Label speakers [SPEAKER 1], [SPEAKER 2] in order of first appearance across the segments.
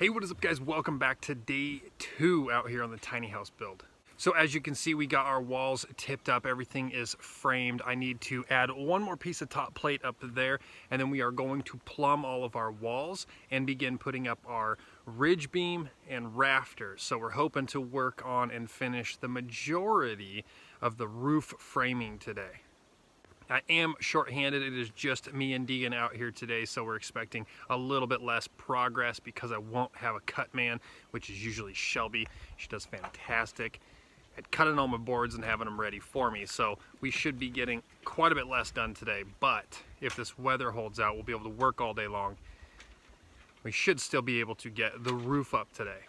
[SPEAKER 1] Hey, what is up guys? Welcome back to day 2 out here on the tiny house build. So as you can see, we got our walls tipped up, everything is framed. I need to add one more piece of top plate up there, and then we are going to plumb all of our walls and begin putting up our ridge beam and rafters. So we're hoping to work on and finish the majority of the roof framing today. I am short-handed. It is just me and Deegan out here today, so we're expecting a little bit less progress because I won't have a cut man, which is usually Shelby. She does fantastic at cutting all my boards and having them ready for me, so we should be getting quite a bit less done today. But if this weather holds out, we'll be able to work all day long. We should still be able to get the roof up today.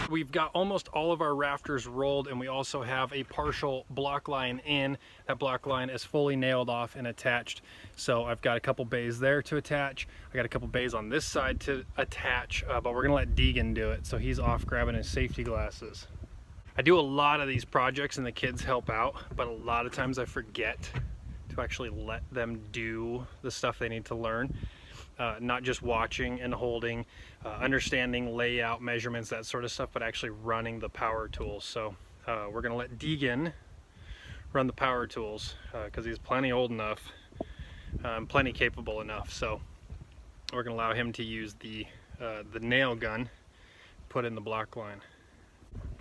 [SPEAKER 1] We've got almost all of our rafters rolled, and we also have a partial block line in. That block line is fully nailed off and attached. So I've got a couple bays there to attach. I got a couple bays on this side to attach, but we're gonna let Deegan do it. So he's off grabbing his safety glasses. I do a lot of these projects and the kids help out, but a lot of times I forget to actually let them do the stuff they need to learn. Not just watching and holding, understanding layout, measurements, that sort of stuff, but actually running the power tools. So we're gonna let Deegan run the power tools because he's plenty old enough, plenty capable enough. So we're gonna allow him to use the nail gun, put in the block line.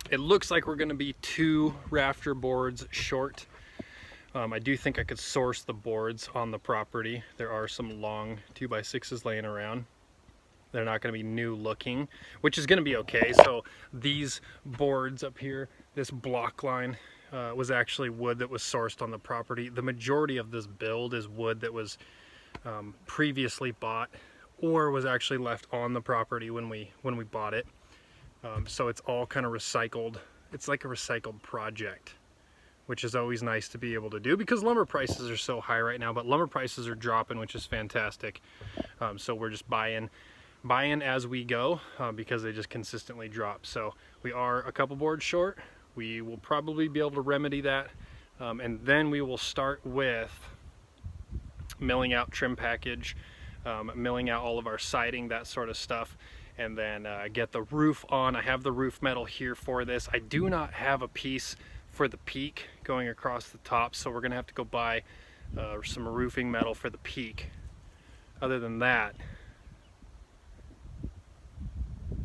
[SPEAKER 1] It looks like we're gonna be 2 rafter boards short. I do think I could source the boards on the property. There are some long 2x6s laying around. They're not going to be new looking, which is going to be okay. So these boards up here, this block line was actually wood that was sourced on the property. The majority of this build is wood that was previously bought or was actually left on the property when we bought it. So it's all kind of recycled. It's like a recycled project, which is always nice to be able to do because lumber prices are so high right now, but lumber prices are dropping, which is fantastic. So we're just buying as we go because they just consistently drop. So we are a couple boards short. We will probably be able to remedy that. And then we will start with milling out trim package, milling out all of our siding, that sort of stuff. And then get the roof on. I have the roof metal here for this. I do not have a piece for the peak going across the top, so we're gonna have to go buy some roofing metal for the peak. Other than that,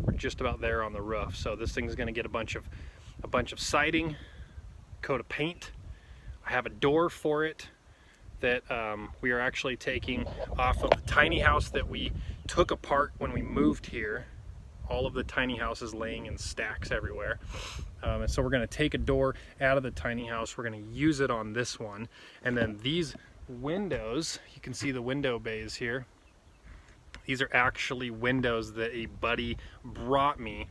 [SPEAKER 1] we're just about there on the roof. So this thing's gonna get a bunch of siding, coat of paint. I have a door for it that we are actually taking off of the tiny house that we took apart when we moved here. All of the tiny houses laying in stacks everywhere. And so we're going to take a door out of the tiny house. We're going to use it on this one. And then these windows, you can see the window bays here. These are actually windows that a buddy brought me.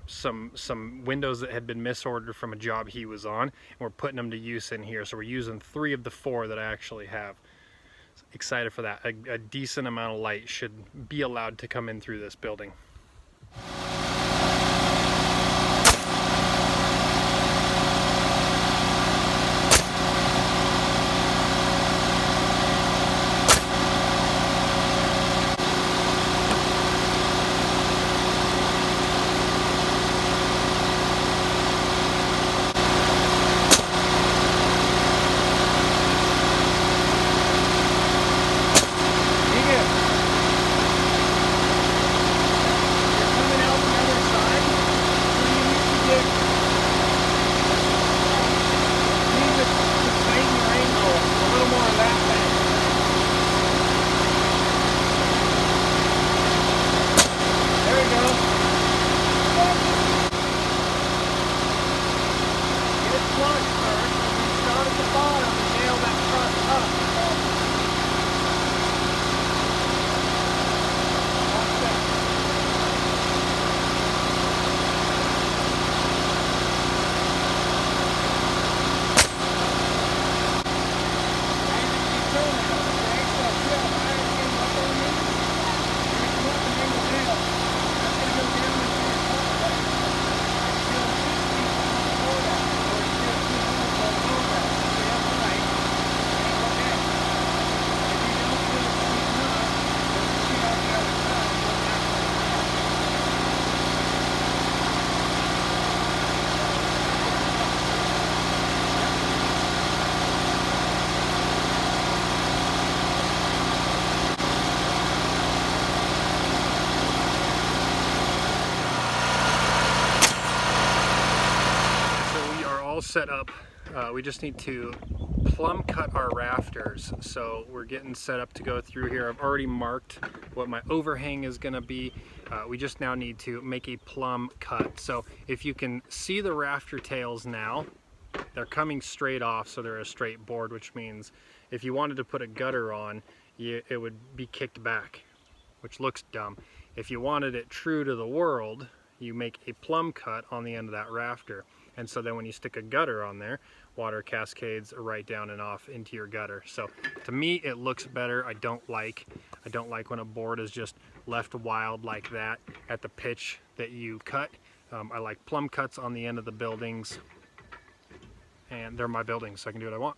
[SPEAKER 1] Some windows that had been misordered from a job he was on. And we're putting them to use in here. So we're using 3 of the 4 that I actually have. Excited for that. A decent amount of light should be allowed to come in through this building. Set up. We just need to plumb cut our rafters, so we're getting set up to go through here. I've already marked what my overhang is going to be. We just now need to make a plumb cut. So if you can see the rafter tails now, they're coming straight off, so they're a straight board, which means if you wanted to put a gutter on, it would be kicked back, which looks dumb. If you wanted it true to the world, you make a plumb cut on the end of that rafter. And so then when you stick a gutter on there, water cascades right down and off into your gutter. So to me, it looks better. I don't like when a board is just left wild like that at the pitch that you cut. I like plumb cuts on the end of the buildings, and they're my buildings, so I can do what I want.